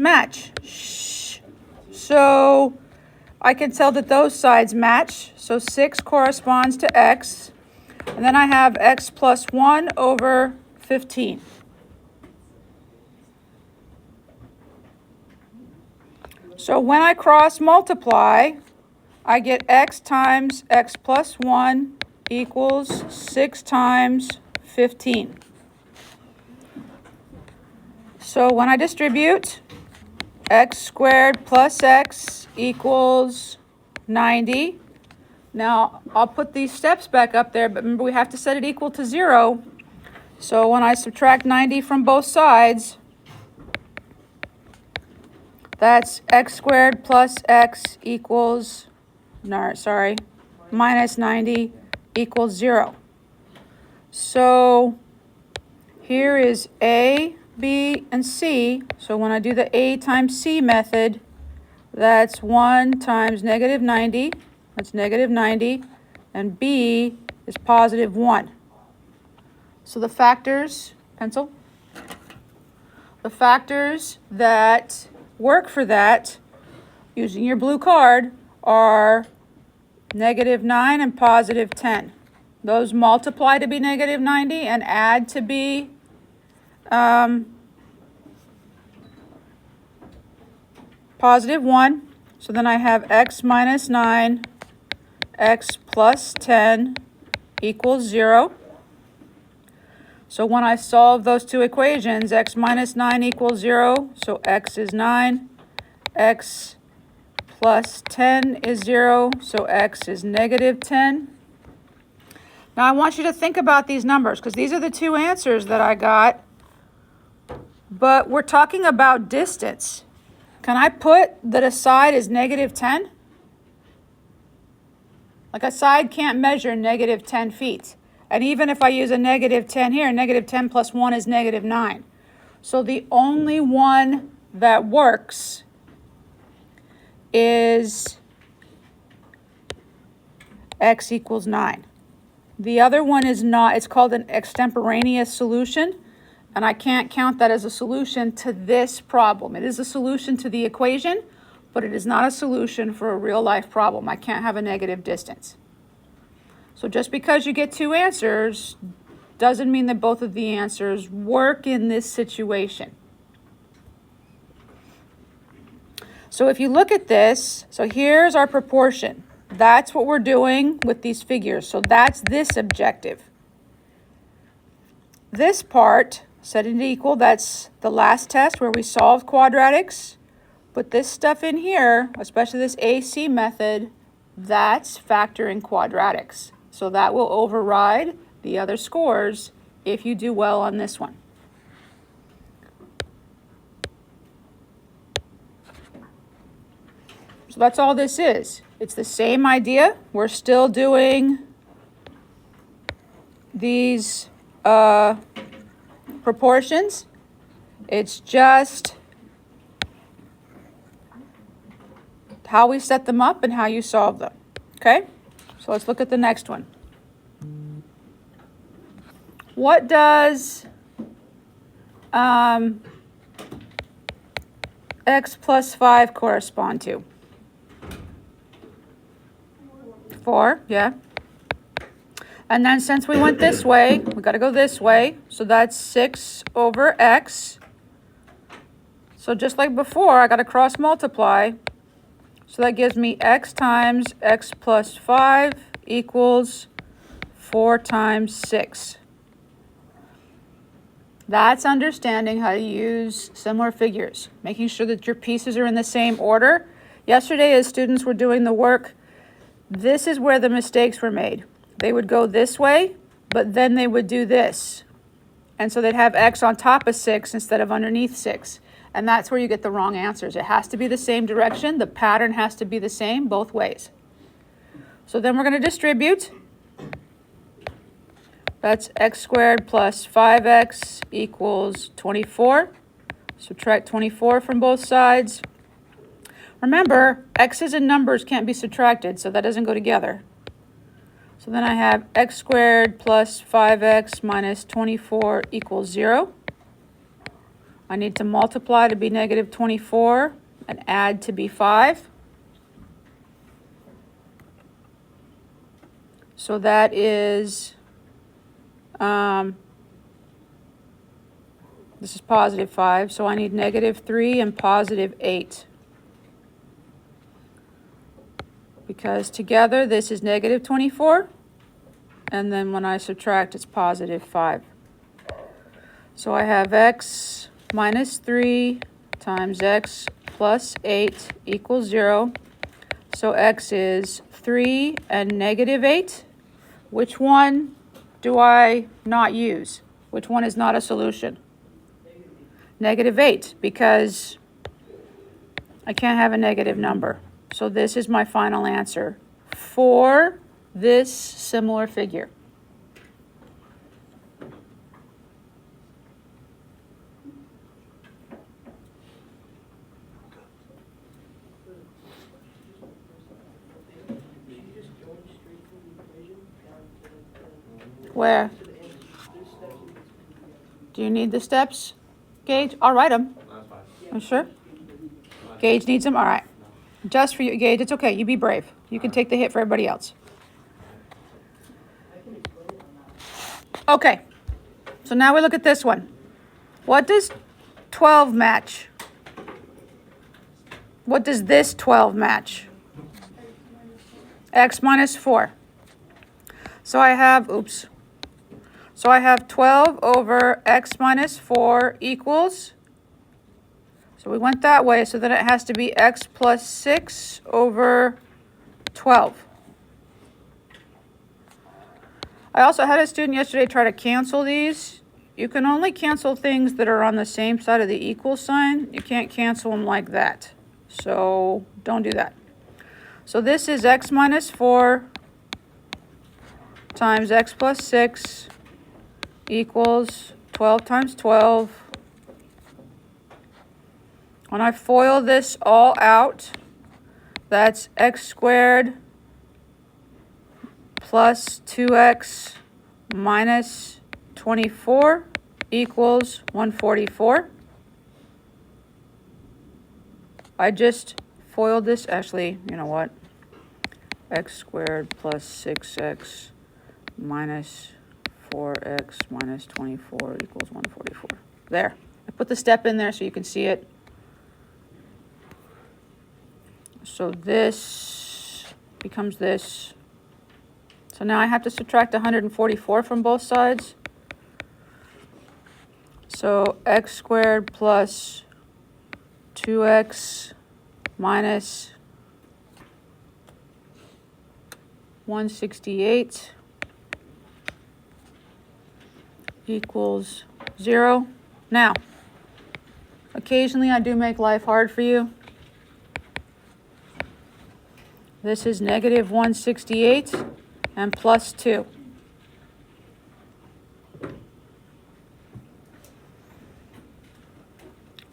match. Shh. So I can tell that those sides match. So 6 corresponds to x. And then I have x plus 1 over 15. So when I cross multiply, I get x times x plus 1 equals 6 times 15. So when I distribute, x squared plus x equals 90. Now, I'll put these steps back up there, but remember we have to set it equal to 0. So when I subtract 90 from both sides, that's x squared plus x equals, minus 90 equals 0. So here is A, B, and C. So when I do the A times C method, that's 1 times negative 90. That's negative 90. And B is positive 1. So the factors, pencil? The factors that work for that, using your blue card, are negative 9 and positive 10. Those multiply to be negative 90 and add to be positive 1. So then I have x minus 9, x plus 10 equals 0. So when I solve those two equations, x minus 9 equals 0. So x is 9. X plus 10 is 0. So x is negative 10. Now I want you to think about these numbers because these are the two answers that I got. But we're talking about distance. Can I put that a side is negative 10? Like a side can't measure negative 10 feet. And even if I use a negative 10 here, negative 10 plus 1 is negative 9. So the only one that works is x equals 9. The other one is not. It's called an extemporaneous solution. And I can't count that as a solution to this problem. It is a solution to the equation, but it is not a solution for a real life problem. I can't have a negative distance. So just because you get two answers doesn't mean that both of the answers work in this situation. So if you look at this, so here's our proportion. That's what we're doing with these figures. So that's this objective. This part, set it equal, that's the last test where we solved quadratics. But this stuff in here, especially this AC method, that's factoring quadratics. So that will override the other scores if you do well on this one. So that's all this is. It's the same idea. We're still doing these proportions. It's just how we set them up and how you solve them. Okay? So let's look at the next one. What does x plus 5 correspond to? 4, yeah. And then since we went this way, we got to go this way. So that's 6 over x. So just like before, I got to cross multiply. So that gives me x times x plus 5 equals 4 times 6. That's understanding how to use similar figures, making sure that your pieces are in the same order. Yesterday, as students were doing the work, this is where the mistakes were made. They would go this way, but then they would do this. And so they'd have x on top of 6 instead of underneath 6. And that's where you get the wrong answers. It has to be the same direction. The pattern has to be the same both ways. So then we're going to distribute. That's x squared plus 5x equals 24. Subtract 24 from both sides. Remember, x's and numbers can't be subtracted, so that doesn't go together. So then I have x squared plus 5x minus 24 equals 0. I need to multiply to be negative 24 and add to be 5. So that is, this is positive 5, so I need negative 3 and positive 8. Because together this is negative 24, and then when I subtract it's positive 5. So I have x minus 3 times x plus 8 equals 0. So x is 3 and negative 8. Which one do I not use? Which one is not a solution? Negative 8, because I can't have a negative number. So this is my final answer for this similar figure. Where? Do you need the steps, Gage? I'll write them. I'm sure. Gage needs them? All right. Just for you, Gage. It's okay. You be brave. You can take the hit for everybody else. Okay. So now we look at this one. What does 12 match? What does this 12 match? X minus 4. So I have, So I have 12 over x minus 4 equals, so we went that way, so then it has to be x plus 6 over 12. I also had a student yesterday try to cancel these. You can only cancel things that are on the same side of the equal sign. You can't cancel them like that. So don't do that. So this is x minus 4 times x plus 6 equals 12 times 12. When I FOIL this all out, that's x squared plus 2x minus 24 equals 144. I just FOILed this. Actually, you know what? X squared plus 6x minus 4x minus 24 equals 144. There. I put the step in there so you can see it. So this becomes this. So now I have to subtract 144 from both sides. So x squared plus 2x minus 168 equals 0. Now, occasionally I do make life hard for you. This is negative 168 and plus 2.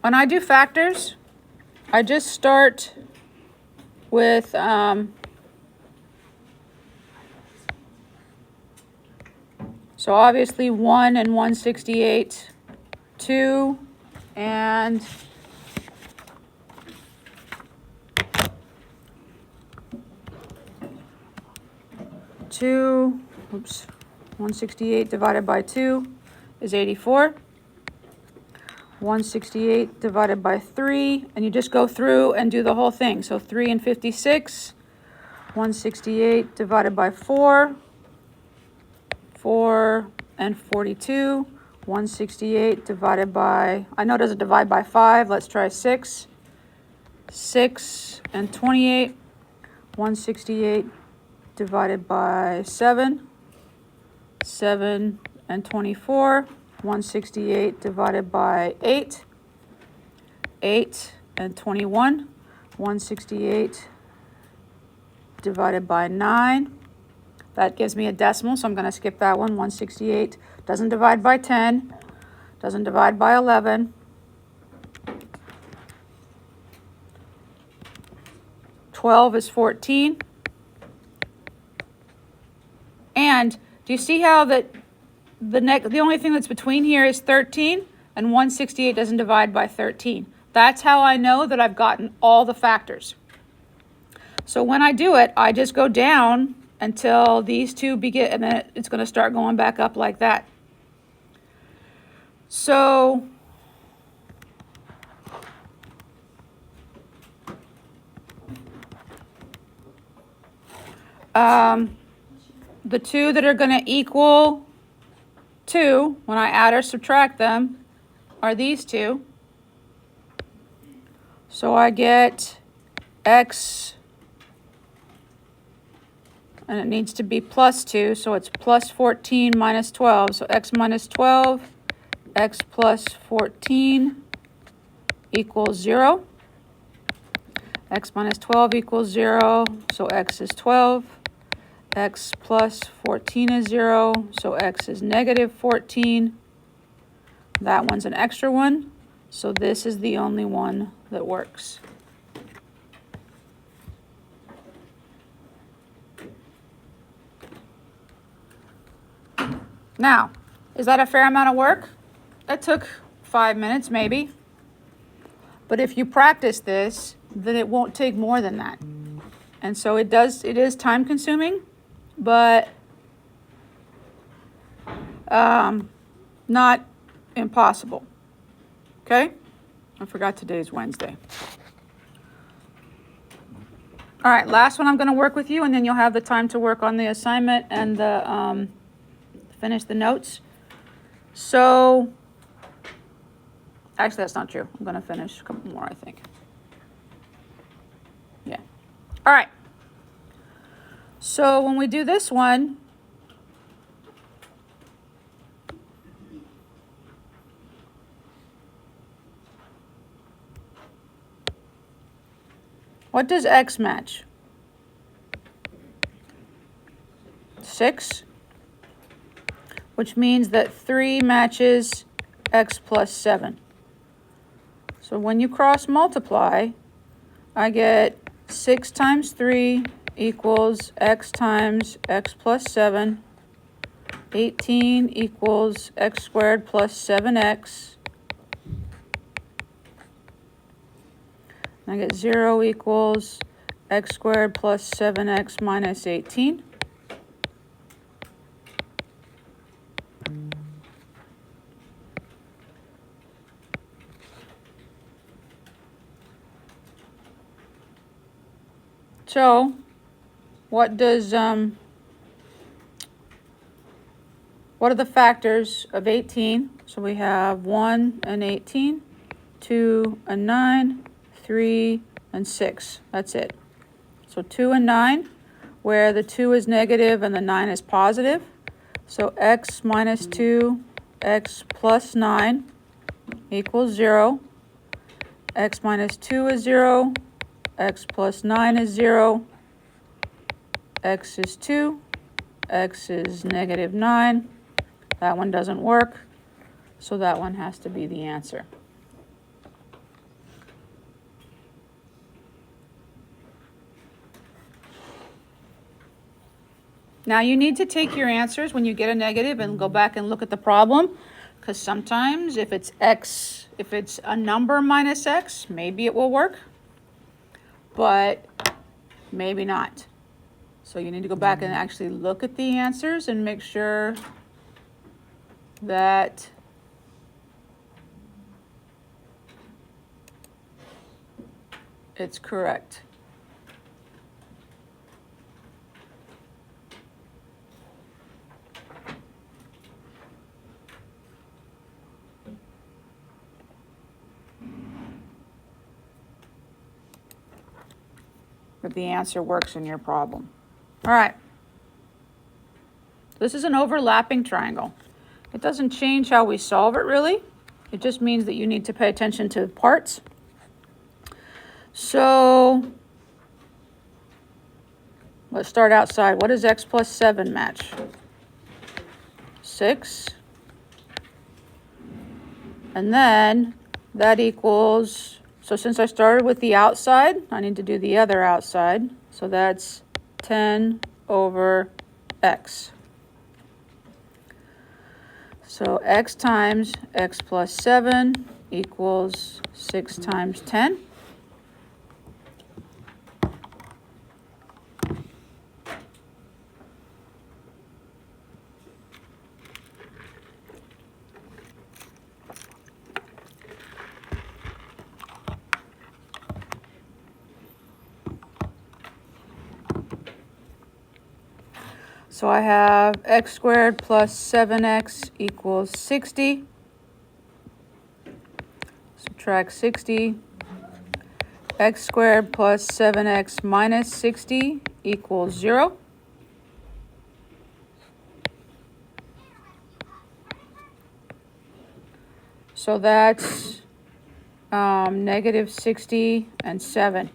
When I do factors, I just start with so obviously 1 and 168, 2 and 168 divided by 2 is 84. 168 divided by 3, and you just go through and do the whole thing. So 3 and 56, 168 divided by 4, 4 and 42, 168 divided by, I know it doesn't divide by 5, let's try 6, 6 and 28, 168 divided by 7, 7 and 24, 168 divided by 8, 8 and 21, 168 divided by 9. That gives me a decimal, so I'm going to skip that one. 168 doesn't divide by 10, doesn't divide by 11. 12 is 14. And do you see how that the only thing that's between here is 13? and 168 doesn't divide by 13. That's how I know that I've gotten all the factors. So when I do it, I just go down until these two begin, and then it's going to start going back up like that. So the two that are going to equal 2 when I add or subtract them are these two. So I get x, and it needs to be plus 2, so it's plus 14 minus 12. So x minus 12, x plus 14 equals 0. X minus 12 equals 0, so x is 12. X plus 14 is 0, so x is negative 14. That one's an extra one, so this is the only one that works. Now, is that a fair amount of work? That took 5 minutes maybe. But if you practice this, then it won't take more than that. And so it is time consuming, but not impossible. Okay? I forgot today's Wednesday. All right, last one I'm going to work with you, and then you'll have the time to work on the assignment and the finish the notes. So, actually, that's not true. I'm going to finish a couple more, I think. Yeah. All right. So when we do this one, what does x match? 6, which means that 3 matches x plus 7. So when you cross multiply, I get 6 times 3 equals x times x plus 7. 18 equals x squared plus 7x. I get 0 equals x squared plus 7x minus 18. So, what are the factors of 18? So we have 1 and 18, 2 and 9, 3 and 6. That's it. So 2 and 9, where the 2 is negative and the 9 is positive. So x minus 2, x plus 9 equals 0. X minus 2 is 0. X plus 9 is 0. X is 2. X is negative 9. That one doesn't work, so that one has to be the answer. Now you need to take your answers when you get a negative and go back and look at the problem, because sometimes if it's x, if it's a number minus x, maybe it will work, but maybe not. So you need to go back and actually look at the answers and make sure that it's correct. That the answer works in your problem. All right. This is an overlapping triangle. It doesn't change how we solve it really. It just means that you need to pay attention to parts. So let's start outside. What does x plus 7 match? 6. And then that equals, so since I started with the outside, I need to do the other outside. So that's 10 over x. So x times x plus 7 equals 6 times 10. So I have x squared plus 7x equals 60. Subtract 60. X squared plus 7x minus 60 equals 0. So that's negative 60 and 7.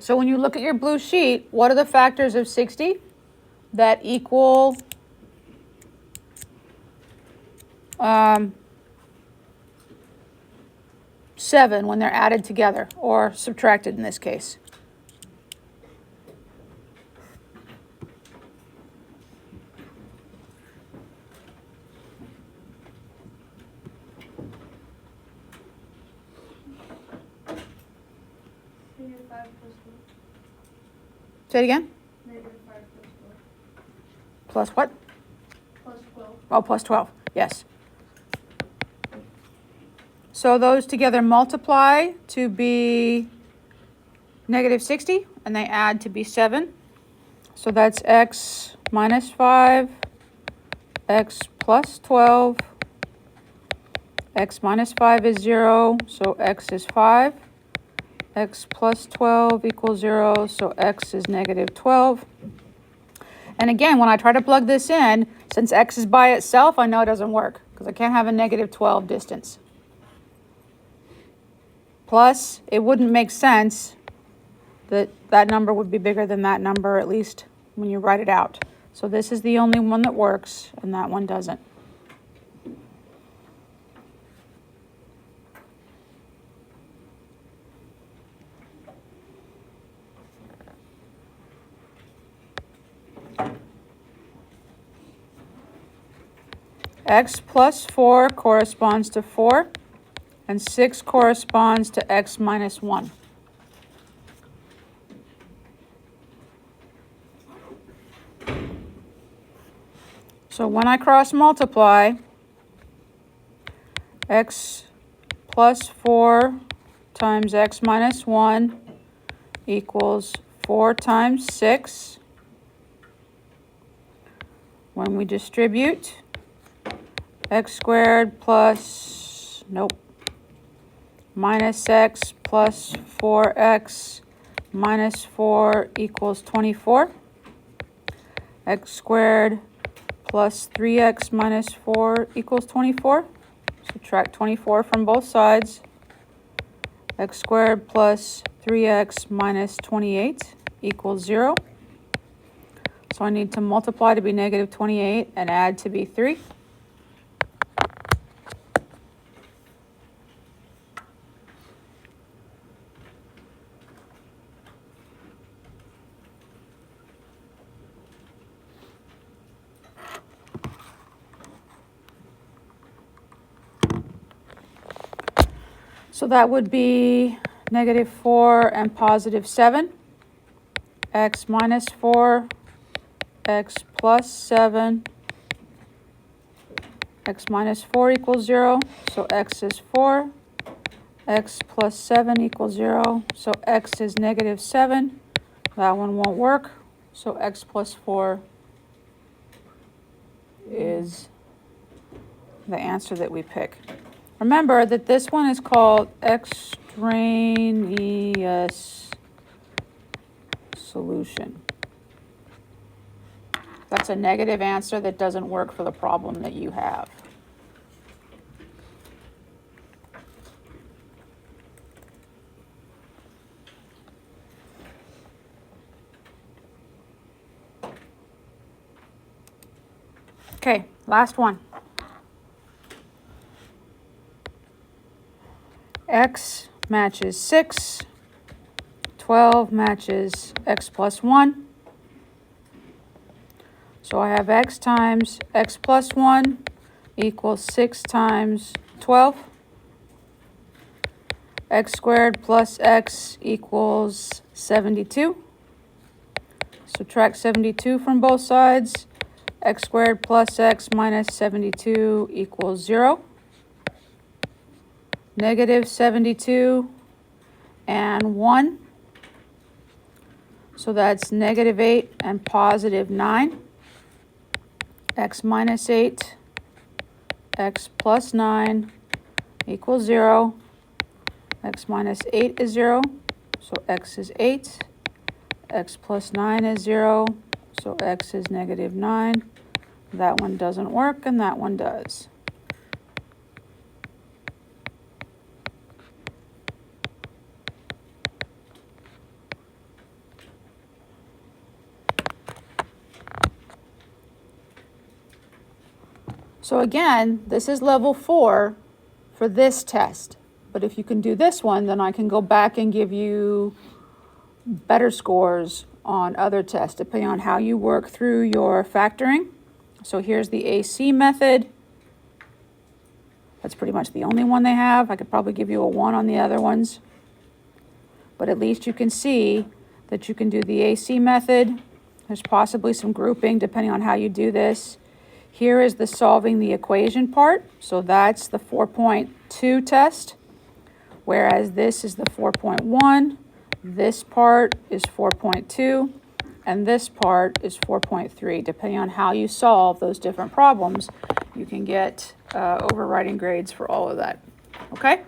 So when you look at your blue sheet, what are the factors of 60 that equal 7 when they're added together, or subtracted in this case? Say it again? Negative 5 plus 12. Plus what? Plus 12. Oh, plus 12, yes. So those together multiply to be negative 60, and they add to be 7. So that's x minus 5, x plus 12. X minus 5 is 0, so x is 5. X plus 12 equals 0, so x is negative 12. And again, when I try to plug this in, since x is by itself, I know it doesn't work because I can't have a negative 12 distance. Plus, it wouldn't make sense that that number would be bigger than that number, at least when you write it out. So this is the only one that works, and that one doesn't. X plus 4 corresponds to 4, and 6 corresponds to x minus 1. So when I cross multiply, x plus 4 times x minus 1 equals 4 times 6. When we distribute, x squared plus, minus x plus 4x minus 4 equals 24. X squared plus 3x minus 4 equals 24. Subtract 24 from both sides. X squared plus 3x minus 28 equals 0. So I need to multiply to be negative 28 and add to be 3. So that would be negative 4 and positive 7. X minus 4, x plus 7. X minus 4 equals 0, so x is 4. X plus 7 equals 0, so x is negative 7. That one won't work, so x plus 4 is the answer that we pick. Remember that this one is called extraneous solution. That's a negative answer that doesn't work for the problem that you have. Okay, last one. x matches 6, 12 matches x plus 1. So I have x times x plus 1 equals 6 times 12. X squared plus x equals 72. Subtract 72 from both sides. X squared plus x minus 72 equals 0. Negative 72 and 1. So that's negative 8 and positive 9. X minus 8, x plus 9 equals 0. X minus 8 is 0, so x is 8. X plus 9 is 0, so x is negative 9. That one doesn't work, and that one does. So again, this is level 4 for this test. But if you can do this one, then I can go back and give you better scores on other tests, depending on how you work through your factoring. So here's the AC method. That's pretty much the only one they have. I could probably give you a 1 on the other ones. But at least you can see that you can do the AC method. There's possibly some grouping depending on how you do this. Here is the solving the equation part. So that's the 4.2 test. Whereas this is the 4.1, this part is 4.2, and this part is 4.3. Depending on how you solve those different problems, you can get overriding grades for all of that. Okay?